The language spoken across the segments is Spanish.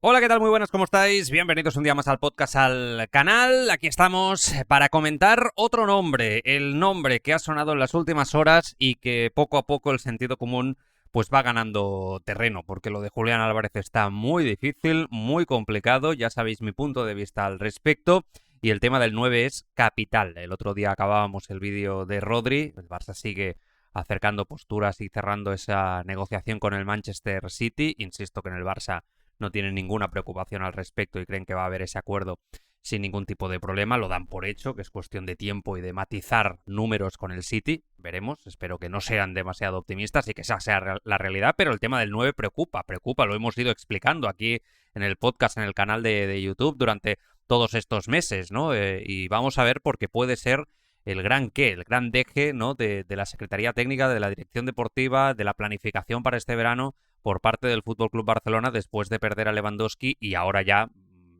Hola, ¿qué tal? Muy buenas, ¿cómo estáis? Bienvenidos un día más al podcast, al canal. Aquí estamos para comentar otro nombre, el nombre que ha sonado en las últimas horas y que poco a poco el sentido común pues va ganando terreno, porque lo de Julián Álvarez está muy difícil, muy complicado, ya sabéis mi punto de vista al respecto, y el tema del 9 es capital. El otro día acabábamos el vídeo de Rodri, el Barça sigue acercando posturas y cerrando esa negociación con el Manchester City. Insisto que en el Barça no tienen ninguna preocupación al respecto y creen que va a haber ese acuerdo sin ningún tipo de problema. Lo dan por hecho, que es cuestión de tiempo y de matizar números con el City. Veremos, espero que no sean demasiado optimistas y que esa sea la realidad, pero el tema del 9 preocupa, lo hemos ido explicando aquí en el podcast, en el canal de YouTube durante todos estos meses, ¿no? Y vamos a ver porque puede ser el gran deje, ¿no? De la Secretaría Técnica, de la Dirección Deportiva, de la planificación para este verano por parte del Fútbol Club Barcelona después de perder a Lewandowski, y ahora ya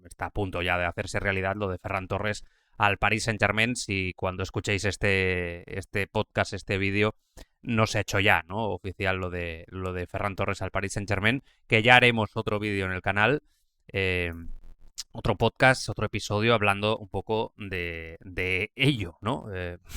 está a punto ya de hacerse realidad lo de Ferran Torres al Paris Saint-Germain. Si cuando escuchéis este podcast, este vídeo, no se ha hecho ya, ¿no? Oficial lo de Ferran Torres al Paris Saint-Germain, que ya haremos otro vídeo en el canal, eh, otro podcast, otro episodio hablando un poco de ello, ¿no?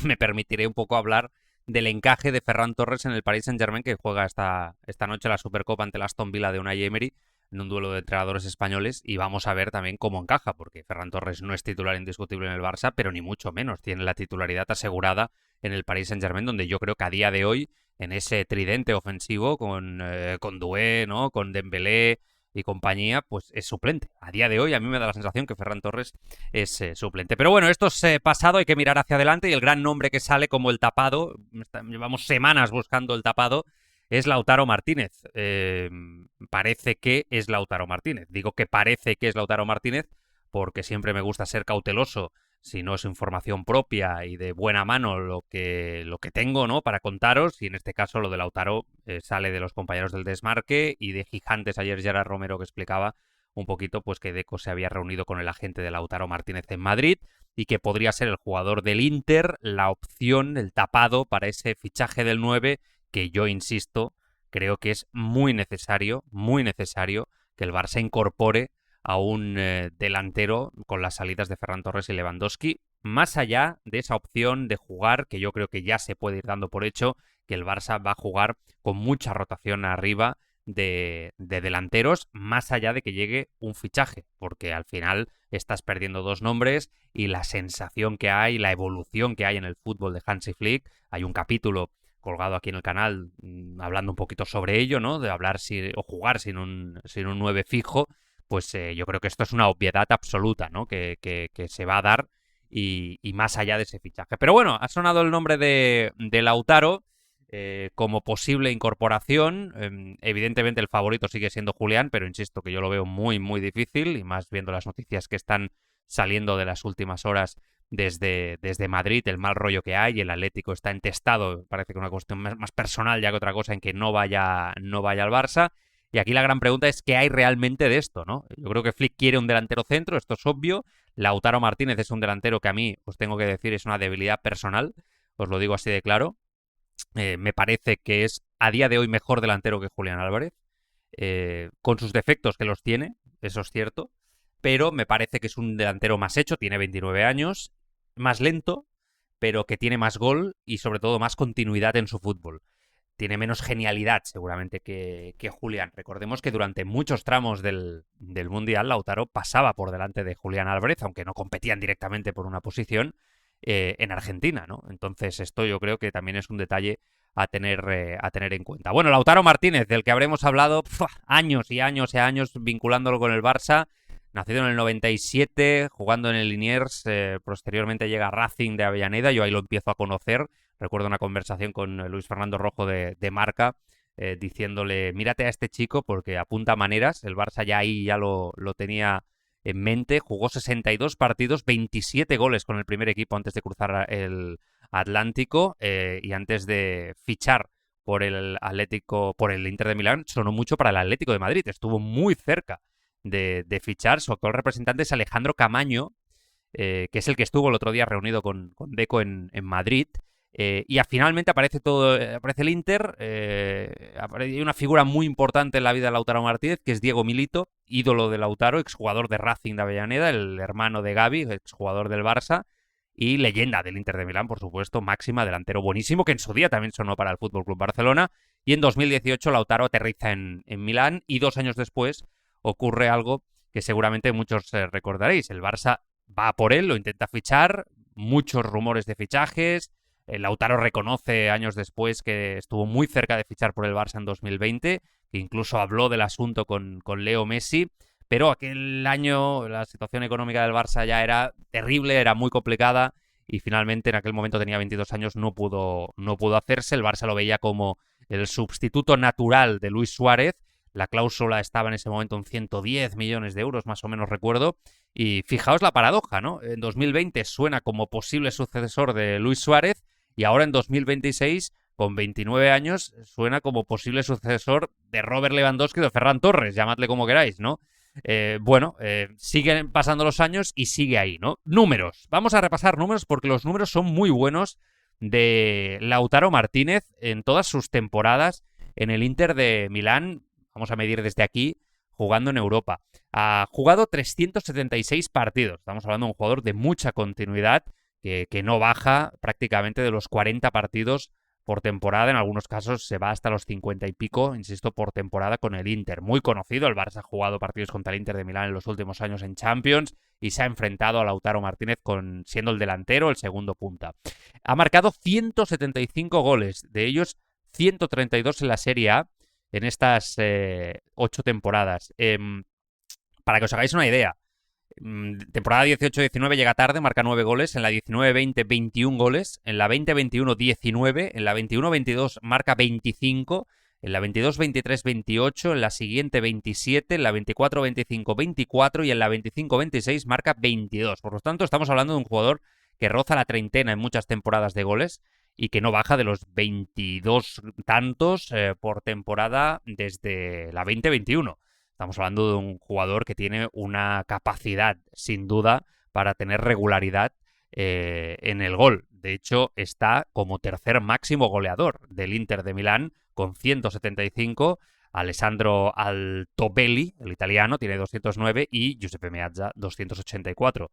Me permitiré un poco hablar del encaje de Ferran Torres en el Paris Saint-Germain, que juega esta noche la Supercopa ante el Aston Villa de Unai Emery en un duelo de entrenadores españoles, y vamos a ver también cómo encaja, porque Ferran Torres no es titular indiscutible en el Barça, pero ni mucho menos tiene la titularidad asegurada en el Paris Saint-Germain, donde yo creo que a día de hoy, en ese tridente ofensivo con Doué, ¿no? Con Dembélé y compañía, pues es suplente. A día de hoy a mí me da la sensación que Ferran Torres es suplente. Pero bueno, esto es pasado, hay que mirar hacia adelante, y el gran nombre que sale como el tapado, llevamos semanas buscando el tapado, es Lautaro Martínez. Parece que es Lautaro Martínez. Digo que parece que es Lautaro Martínez porque siempre me gusta ser cauteloso si no es información propia y de buena mano lo que tengo, ¿no? Para contaros, y en este caso lo de Lautaro sale de los compañeros del Desmarque y de Gigantes. Ayer Gerard Romero que explicaba un poquito pues que Deco se había reunido con el agente de Lautaro Martínez en Madrid y que podría ser el jugador del Inter la opción, el tapado para ese fichaje del 9, que yo insisto, creo que es muy necesario que el Barça incorpore a un delantero con las salidas de Ferran Torres y Lewandowski, más allá de esa opción de jugar, que yo creo que ya se puede ir dando por hecho, que el Barça va a jugar con mucha rotación arriba de delanteros, más allá de que llegue un fichaje, porque al final estás perdiendo dos nombres y la sensación que hay, la evolución que hay en el fútbol de Hansi Flick. Hay un capítulo colgado aquí en el canal hablando un poquito sobre ello, ¿no? De hablar o jugar sin un 9 fijo. Pues yo creo que esto es una obviedad absoluta, ¿no? Que se va a dar, y más allá de ese fichaje. Pero bueno, ha sonado el nombre de Lautaro como posible incorporación. Evidentemente el favorito sigue siendo Julián, pero insisto que yo lo veo muy, muy difícil, y más viendo las noticias que están saliendo de las últimas horas desde Madrid, el mal rollo que hay. El Atlético está entestado, parece que una cuestión más personal ya que otra cosa, en que no vaya al Barça. Y aquí la gran pregunta es qué hay realmente de esto, ¿no? Yo creo que Flick quiere un delantero centro, esto es obvio. Lautaro Martínez es un delantero que a mí, os tengo que decir, es una debilidad personal, os lo digo así de claro. Me parece que es a día de hoy mejor delantero que Julián Álvarez, con sus defectos que los tiene, eso es cierto, pero me parece que es un delantero más hecho, tiene 29 años, más lento, pero que tiene más gol y sobre todo más continuidad en su fútbol. Tiene menos genialidad seguramente que Julián. Recordemos que durante muchos tramos del Mundial Lautaro pasaba por delante de Julián Álvarez, aunque no competían directamente por una posición en Argentina, ¿no? Entonces esto yo creo que también es un detalle a tener en cuenta. Bueno, Lautaro Martínez, del que habremos hablado años y años y años vinculándolo con el Barça. Nacido en el 97, jugando en el Liniers, posteriormente llega a Racing de Avellaneda, yo ahí lo empiezo a conocer. Recuerdo una conversación con Luis Fernando Rojo de Marca, diciéndole, mírate a este chico porque apunta maneras. El Barça ya ahí ya lo tenía en mente. Jugó 62 partidos, 27 goles con el primer equipo antes de cruzar el Atlántico, y antes de fichar por el Atlético, por el Inter de Milán, sonó mucho para el Atlético de Madrid. Estuvo muy cerca de fichar. Su actual representante es Alejandro Camaño, que es el que estuvo el otro día reunido con Deco en Madrid. Y finalmente aparece el Inter, hay una figura muy importante en la vida de Lautaro Martínez, que es Diego Milito, ídolo de Lautaro, exjugador de Racing de Avellaneda, el hermano de Gavi, exjugador del Barça, y leyenda del Inter de Milán, por supuesto, máxima, delantero buenísimo, que en su día también sonó para el Fútbol Club Barcelona, y en 2018 Lautaro aterriza en Milán, y 2 años después ocurre algo que seguramente muchos recordaréis. El Barça va por él, lo intenta fichar, muchos rumores de fichajes. Lautaro reconoce años después que estuvo muy cerca de fichar por el Barça en 2020, que incluso habló del asunto con Leo Messi, pero aquel año la situación económica del Barça ya era terrible, era muy complicada, y finalmente en aquel momento tenía 22 años, no pudo hacerse. El Barça lo veía como el sustituto natural de Luis Suárez. La cláusula estaba en ese momento en 110 millones de euros, más o menos recuerdo. Y fijaos la paradoja, ¿no? En 2020 suena como posible sucesor de Luis Suárez, y ahora en 2026, con 29 años, suena como posible sucesor de Robert Lewandowski o de Ferran Torres, llamadle como queráis, ¿no? Siguen pasando los años y sigue ahí, ¿no? Números. Vamos a repasar números porque los números son muy buenos de Lautaro Martínez en todas sus temporadas en el Inter de Milán. Vamos a medir desde aquí, jugando en Europa. Ha jugado 376 partidos. Estamos hablando de un jugador de mucha continuidad, que no baja prácticamente de los 40 partidos por temporada. En algunos casos se va hasta los 50 y pico, insisto, por temporada con el Inter. Muy conocido, el Barça ha jugado partidos contra el Inter de Milán en los últimos años en Champions y se ha enfrentado a Lautaro Martínez siendo el delantero, el segundo punta. Ha marcado 175 goles, de ellos 132 en la Serie A en estas 8 temporadas. Para que os hagáis una idea, temporada 18-19 llega tarde, marca 9 goles, en la 19-20 21 goles, en la 20-21 19, en la 21-22 marca 25, en la 22-23 28, en la siguiente 27, en la 24-25 24 y en la 25-26 marca 22. Por lo tanto, estamos hablando de un jugador que roza la treintena en muchas temporadas de goles y que no baja de los 22 tantos por temporada desde la 20-21. Estamos hablando de un jugador que tiene una capacidad, sin duda, para tener regularidad en el gol. De hecho, está como tercer máximo goleador del Inter de Milán con 175. Alessandro Altobelli, el italiano, tiene 209 y Giuseppe Meazza 284.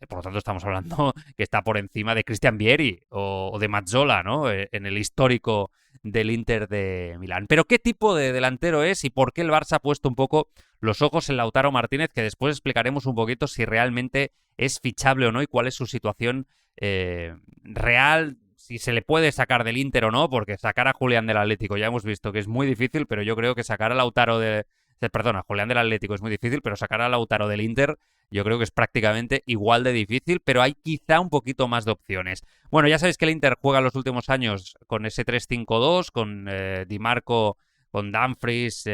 Por lo tanto, estamos hablando que está por encima de Christian Vieri o de Mazzola, ¿no? En el histórico del Inter de Milán. Pero ¿qué tipo de delantero es y por qué el Barça ha puesto un poco los ojos en Lautaro Martínez? Que después explicaremos un poquito si realmente es fichable o no y cuál es su situación real, si se le puede sacar del Inter o no, porque sacar a Julián del Atlético ya hemos visto que es muy difícil, pero yo creo que sacar a Lautaro a Julián del Atlético es muy difícil, pero sacar a Lautaro del Inter yo creo que es prácticamente igual de difícil, pero hay quizá un poquito más de opciones. Bueno, ya sabéis que el Inter juega los últimos años con ese 3-5-2, con Di Marco, con Dumfries,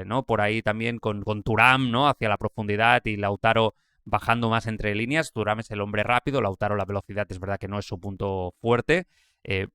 ¿no? Por ahí también con Thuram, ¿no? Hacia la profundidad y Lautaro bajando más entre líneas. Thuram es el hombre rápido, Lautaro la velocidad es verdad que no es su punto fuerte.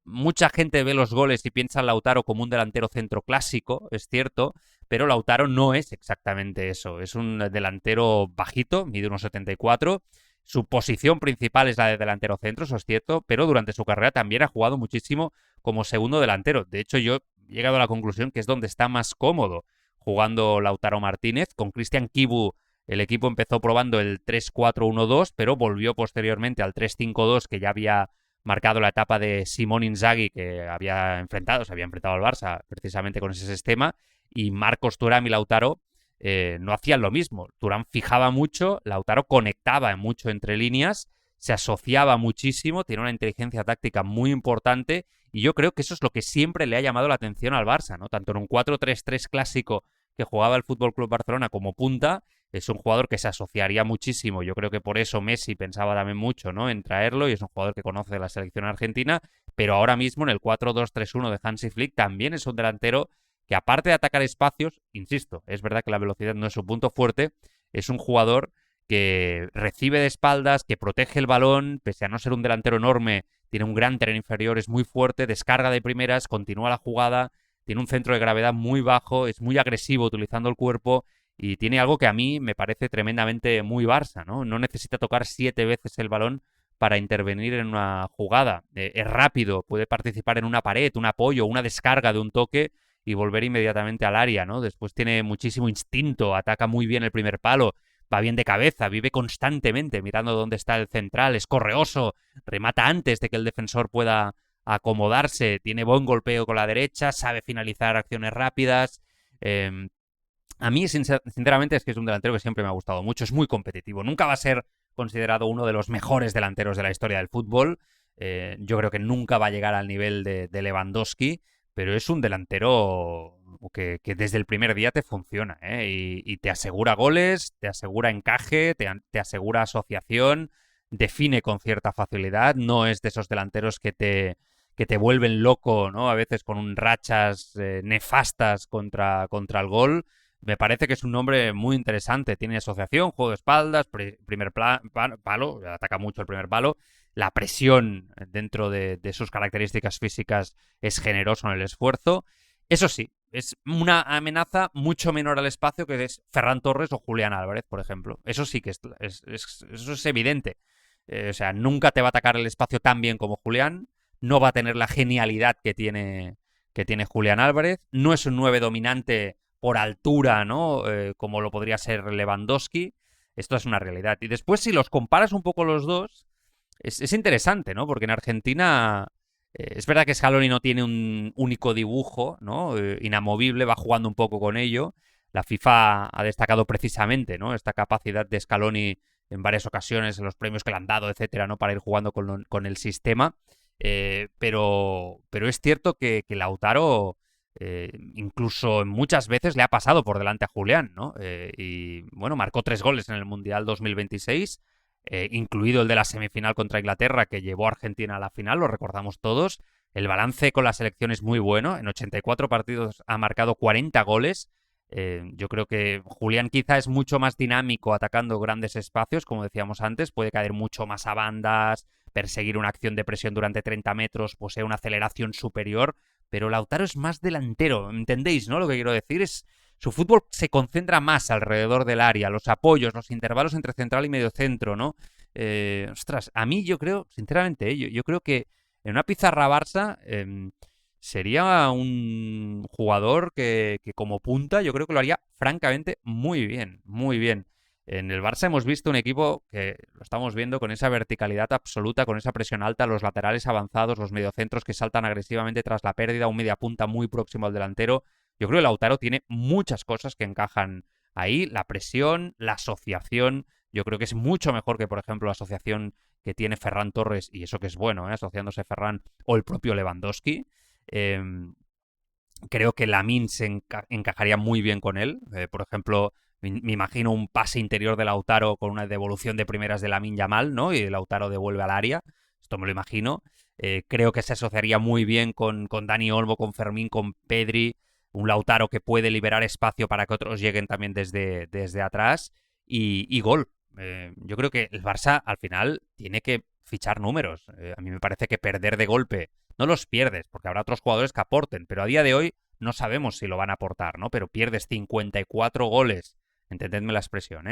Mucha gente ve los goles y piensa en Lautaro como un delantero centro clásico, es cierto, pero Lautaro no es exactamente eso. Es un delantero bajito, mide unos 74. Su posición principal es la de delantero centro, eso es cierto, pero durante su carrera también ha jugado muchísimo como segundo delantero. De hecho, yo he llegado a la conclusión que es donde está más cómodo jugando Lautaro Martínez. Con Cristian Chivu el equipo empezó probando el 3-4-1-2, pero volvió posteriormente al 3-5-2 que ya había marcado la etapa de Simone Inzaghi, que se había enfrentado al Barça precisamente con ese sistema, y Marcos Thuram y Lautaro no hacían lo mismo. Thuram fijaba mucho, Lautaro conectaba mucho entre líneas, se asociaba muchísimo, tiene una inteligencia táctica muy importante, y yo creo que eso es lo que siempre le ha llamado la atención al Barça, ¿no? Tanto en un 4-3-3 clásico que jugaba el Fútbol Club Barcelona como punta, es un jugador que se asociaría muchísimo. Yo creo que por eso Messi pensaba también mucho, ¿no?, en traerlo, y es un jugador que conoce la selección argentina, pero ahora mismo en el 4-2-3-1 de Hansi Flick también es un delantero que, aparte de atacar espacios, insisto, es verdad que la velocidad no es su punto fuerte, es un jugador que recibe de espaldas, que protege el balón, pese a no ser un delantero enorme, tiene un gran tren inferior, es muy fuerte, descarga de primeras, continúa la jugada, tiene un centro de gravedad muy bajo, es muy agresivo utilizando el cuerpo y tiene algo que a mí me parece tremendamente muy Barça, ¿no? No necesita tocar 7 veces el balón para intervenir en una jugada. Es rápido, puede participar en una pared, un apoyo, una descarga de un toque y volver inmediatamente al área, ¿no? Después tiene muchísimo instinto, ataca muy bien el primer palo, va bien de cabeza, vive constantemente mirando dónde está el central, es correoso, remata antes de que el defensor pueda acomodarse, tiene buen golpeo con la derecha, sabe finalizar acciones rápidas. A mí, sinceramente, es que es un delantero que siempre me ha gustado mucho, es muy competitivo, nunca va a ser considerado uno de los mejores delanteros de la historia del fútbol. Yo creo que nunca va a llegar al nivel de Lewandowski, pero es un delantero que desde el primer día te funciona, ¿eh? Y te asegura goles, te asegura encaje, te asegura asociación, define con cierta facilidad, no es de esos delanteros que te vuelven loco, ¿no? A veces con rachas nefastas contra el gol. Me parece que es un nombre muy interesante. Tiene asociación, juego de espaldas, primer palo, ataca mucho el primer palo. La presión dentro de sus características físicas es generoso en el esfuerzo. Eso sí, es una amenaza mucho menor al espacio que es Ferran Torres o Julián Álvarez, por ejemplo. Eso sí que eso es evidente. O sea, nunca te va a atacar el espacio tan bien como Julián. No va a tener la genialidad que tiene Julián Álvarez. No es un 9 dominante por altura, ¿no? Como lo podría ser Lewandowski. Esto es una realidad. Y después, si los comparas un poco los dos, es interesante, ¿no? Porque en Argentina es verdad que Scaloni no tiene un único dibujo, ¿no? Inamovible, va jugando un poco con ello. La FIFA ha destacado precisamente, ¿no? Esta capacidad de Scaloni en varias ocasiones, en los premios que le han dado, etcétera, ¿no? Para ir jugando con el sistema. Pero es cierto que Lautaro incluso muchas veces le ha pasado por delante a Julián, ¿no? Y bueno, marcó 3 goles en el Mundial 2026, incluido el de la semifinal contra Inglaterra que llevó a Argentina a la final, lo recordamos todos. El balance con la selección es muy bueno, en 84 partidos ha marcado 40 goles. Yo creo que Julián quizá es mucho más dinámico atacando grandes espacios, como decíamos antes, puede caer mucho más a bandas, perseguir una acción de presión durante 30 metros, posee una aceleración superior, pero Lautaro es más delantero, ¿entendéis, no? Lo que quiero decir es, su fútbol se concentra más alrededor del área, los apoyos, los intervalos entre central y mediocentro, ¿no? Ostras, a mí yo creo, sinceramente, yo creo que en una pizarra Barça sería un jugador que como punta yo creo que lo haría francamente muy bien, muy bien. En el Barça hemos visto un equipo que lo estamos viendo con esa verticalidad absoluta, con esa presión alta, los laterales avanzados, los mediocentros que saltan agresivamente tras la pérdida, un mediapunta muy próximo al delantero. Yo creo que Lautaro tiene muchas cosas que encajan ahí, la presión, la asociación. Yo creo que es mucho mejor que, por ejemplo, la asociación que tiene Ferran Torres, y eso que es bueno, asociándose Ferran, o el propio Lewandowski. Creo que Lamine se encajaría muy bien con él. Por ejemplo, me imagino un pase interior de Lautaro con una devolución de primeras de Lamine Yamal, ¿no? Y Lautaro devuelve al área. Esto me lo imagino. Creo que se asociaría muy bien con Dani Olmo, con Fermín, con Pedri. Un Lautaro que puede liberar espacio para que otros lleguen también desde atrás. Y gol. Yo creo que el Barça al final tiene que fichar números. A mí me parece que perder de golpe no los pierdes, porque habrá otros jugadores que aporten, pero a día de hoy no sabemos si lo van a aportar, ¿no? Pero pierdes 54 goles, entendedme la expresión,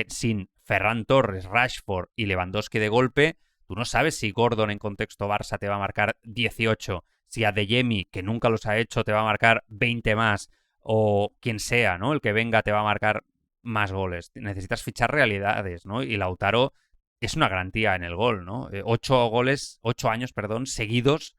sin Ferran Torres, Rashford y Lewandowski de golpe, tú no sabes si Gordon en contexto Barça te va a marcar 18, si Adeyemi, que nunca los ha hecho, te va a marcar 20 más, o quien sea, ¿no? El que venga te va a marcar más goles. Necesitas fichar realidades, ¿no? Y Lautaro es una garantía en el gol, ¿no? 8 años, seguidos,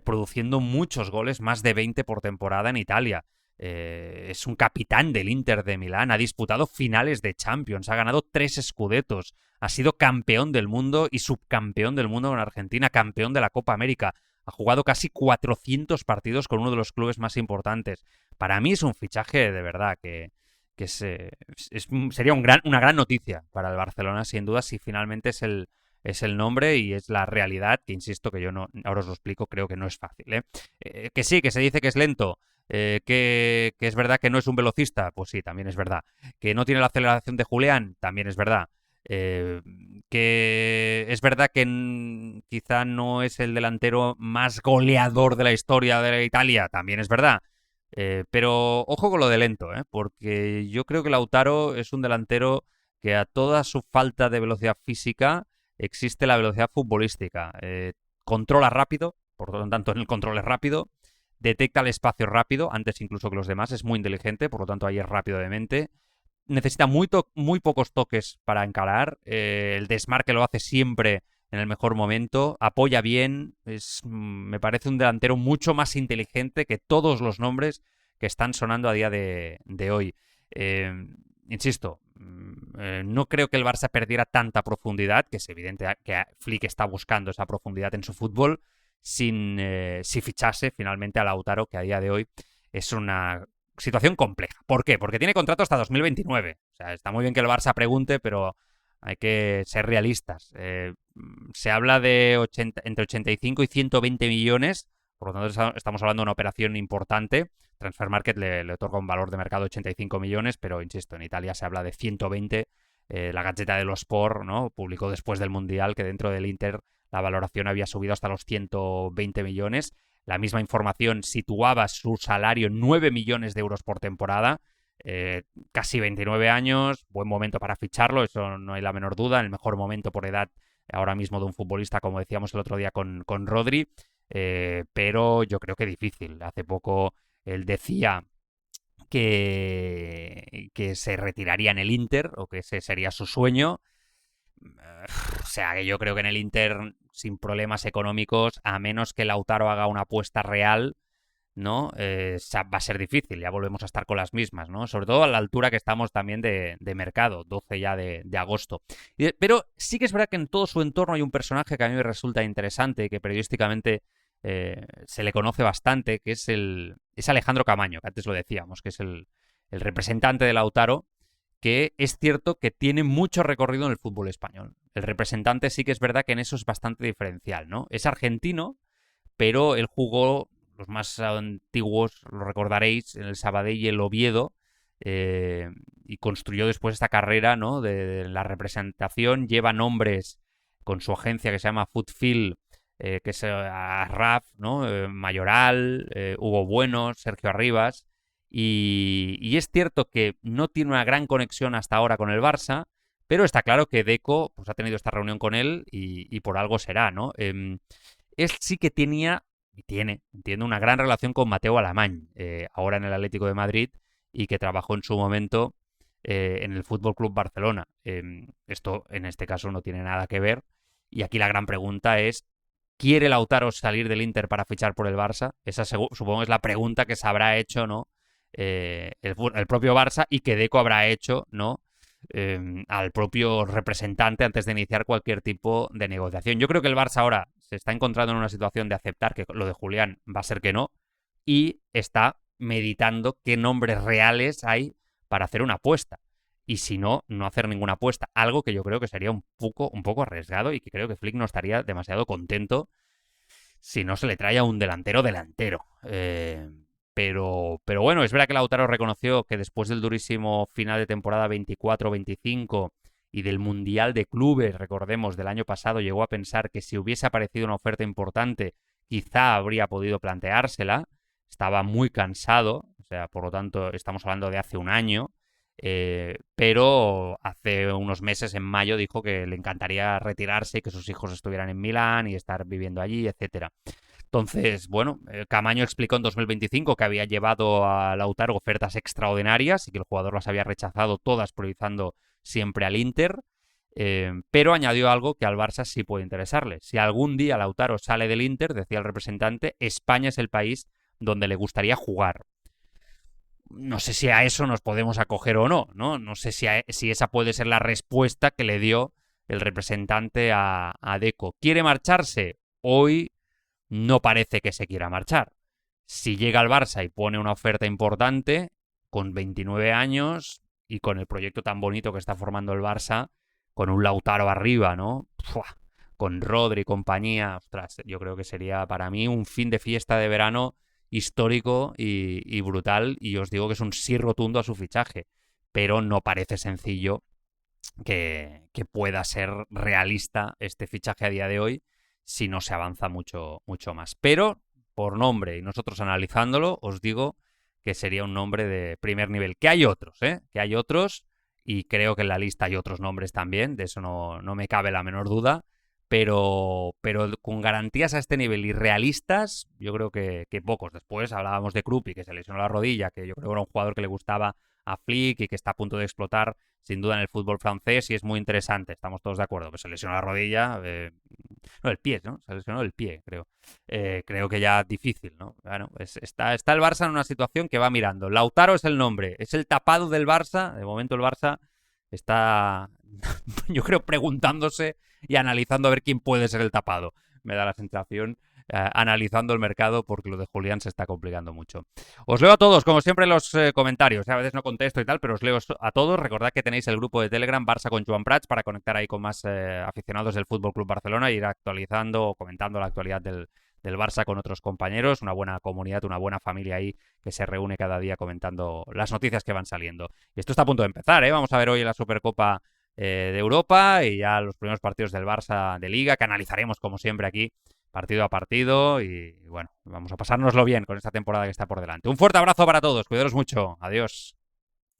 produciendo muchos goles, más de 20 por temporada en Italia. Es un capitán del Inter de Milán, ha disputado finales de Champions, ha ganado 3 Scudettos, ha sido campeón del mundo y subcampeón del mundo con Argentina, campeón de la Copa América, ha jugado casi 400 partidos con uno de los clubes más importantes. Para mí es un fichaje de verdad que sería una gran noticia para el Barcelona, sin duda, si finalmente es el nombre y es la realidad, que insisto que yo no, ahora os lo explico, creo que no es fácil. Que sí, que se dice que es lento, que es verdad que no es un velocista, pues sí, también es verdad. Que no tiene la aceleración de Julián, también es verdad. Que es verdad que quizá no es el delantero más goleador de la historia de Italia, también es verdad. Pero ojo con lo de lento, porque yo creo que Lautaro es un delantero que a toda su falta de velocidad física existe la velocidad futbolística. Controla rápido, por lo tanto en el control es rápido, detecta el espacio rápido, antes incluso que los demás, es muy inteligente, por lo tanto ahí es rápido de mente. Necesita muy pocos toques para encarar, el desmarque lo hace siempre en el mejor momento, apoya bien, me parece un delantero mucho más inteligente que todos los nombres que están sonando a día de hoy. Insisto, no creo que el Barça perdiera tanta profundidad, que es evidente que Flick está buscando esa profundidad en su fútbol, si fichase finalmente a Lautaro, que a día de hoy es una situación compleja. ¿Por qué? Porque tiene contrato hasta 2029. O sea, está muy bien que el Barça pregunte, pero hay que ser realistas. Se habla de entre 85 y 120 millones, por lo tanto estamos hablando de una operación importante. Transfermarkt le otorga un valor de mercado de 85 millones, pero insisto, en Italia se habla de 120. La Gazzetta dello Sport, ¿no?, publicó después del Mundial que dentro del Inter la valoración había subido hasta los 120 millones. La misma información situaba su salario en 9 millones de euros por temporada. Casi 29 años, buen momento para ficharlo, eso no hay la menor duda. El mejor momento por edad ahora mismo de un futbolista, como decíamos el otro día con Rodri. Pero yo creo que difícil. Hace poco él decía que se retiraría en el Inter, o que ese sería su sueño. O sea, que yo creo que en el Inter, sin problemas económicos, a menos que Lautaro haga una apuesta real, ¿no? Va a ser difícil, ya volvemos a estar con las mismas, ¿no? Sobre todo a la altura que estamos también de mercado, 12 ya de agosto. Pero sí que es verdad que en todo su entorno hay un personaje que a mí me resulta interesante, que periodísticamente se le conoce bastante, que es Alejandro Camaño, que antes lo decíamos, que es el representante de Lautaro, que es cierto que tiene mucho recorrido en el fútbol español. El representante sí que es verdad que en eso es bastante diferencial, ¿no? Es argentino, pero él jugó, los más antiguos lo recordaréis, en el Sabadell y el Oviedo, y construyó después esta carrera, ¿no?, de la representación. Lleva nombres con su agencia que se llama Footfield, que es Raf, ¿no?, Mayoral, Hugo Bueno, Sergio Arribas. Y es cierto que no tiene una gran conexión hasta ahora con el Barça, pero está claro que Deco pues, ha tenido esta reunión con él y por algo será, ¿no? Él sí que tiene, entiendo, una gran relación con Mateu Alemany, ahora en el Atlético de Madrid, y que trabajó en su momento en el Fútbol Club Barcelona. Esto, en este caso, no tiene nada que ver. Y aquí la gran pregunta es, ¿quiere Lautaro salir del Inter para fichar por el Barça? Esa supongo es la pregunta que se habrá hecho, ¿no?, el propio Barça, y que Deco habrá hecho, ¿no?, al propio representante antes de iniciar cualquier tipo de negociación. Yo creo que el Barça ahora se está encontrando en una situación de aceptar que lo de Julián va a ser que no, y está meditando qué nombres reales hay para hacer una apuesta. Y si no, no hacer ninguna apuesta. Algo que yo creo que sería un poco arriesgado, y que creo que Flick no estaría demasiado contento si no se le trae a un delantero. Pero bueno, es verdad que Lautaro reconoció que después del durísimo final de temporada 24-25 y del Mundial de Clubes, recordemos, del año pasado, llegó a pensar que si hubiese aparecido una oferta importante, quizá habría podido planteársela. Estaba muy cansado, o sea, por lo tanto, estamos hablando de hace un año, pero hace unos meses, en mayo, dijo que le encantaría retirarse y que sus hijos estuvieran en Milán y estar viviendo allí, etcétera. Entonces, bueno, Camaño explicó en 2025 que había llevado a Lautaro ofertas extraordinarias y que el jugador las había rechazado todas, priorizando siempre al Inter, pero añadió algo que al Barça sí puede interesarle. Si algún día Lautaro sale del Inter, decía el representante, España es el país donde le gustaría jugar. No sé si a eso nos podemos acoger o no, ¿no? No sé si esa puede ser la respuesta que le dio el representante a Deco. ¿Quiere marcharse? Hoy no parece que se quiera marchar. Si llega al Barça y pone una oferta importante, con 29 años y con el proyecto tan bonito que está formando el Barça, con un Lautaro arriba, ¿no?, con Rodri y compañía, ostras, yo creo que sería para mí un fin de fiesta de verano histórico y brutal, y os digo que es un sí rotundo a su fichaje, pero no parece sencillo que pueda ser realista este fichaje a día de hoy si no se avanza mucho más. Pero, por nombre, y nosotros analizándolo, os digo que sería un nombre de primer nivel. Que hay otros, que hay otros, y creo que en la lista hay otros nombres también, de eso no me cabe la menor duda, pero con garantías a este nivel y realistas, yo creo que pocos. Después hablábamos de Kruppi, que se lesionó la rodilla, que yo creo que era un jugador que le gustaba a Flick y que está a punto de explotar sin duda en el fútbol francés y es muy interesante, estamos todos de acuerdo. Pues se lesionó la rodilla, no, el pie, ¿no? Se lesionó el pie, creo. Creo que ya difícil, ¿no? Bueno, está el Barça en una situación que va mirando. Lautaro es el nombre, es el tapado del Barça. De momento el Barça está, yo creo, preguntándose y analizando a ver quién puede ser el tapado. Me da la sensación, analizando el mercado, porque lo de Julián se está complicando mucho. Os leo a todos, como siempre, los comentarios. A veces no contesto y tal, pero os leo a todos. Recordad que tenéis el grupo de Telegram Barça con Joan Prats para conectar ahí con más aficionados del Fútbol Club Barcelona e ir actualizando o comentando la actualidad del Barça con otros compañeros. Una buena comunidad, una buena familia ahí que se reúne cada día comentando las noticias que van saliendo. Y esto está a punto de empezar, ¿eh? Vamos a ver hoy la Supercopa de Europa y ya los primeros partidos del Barça de Liga, que analizaremos como siempre aquí, partido a partido, y bueno, vamos a pasárnoslo bien con esta temporada que está por delante. Un fuerte abrazo para todos, cuidaros mucho, adiós.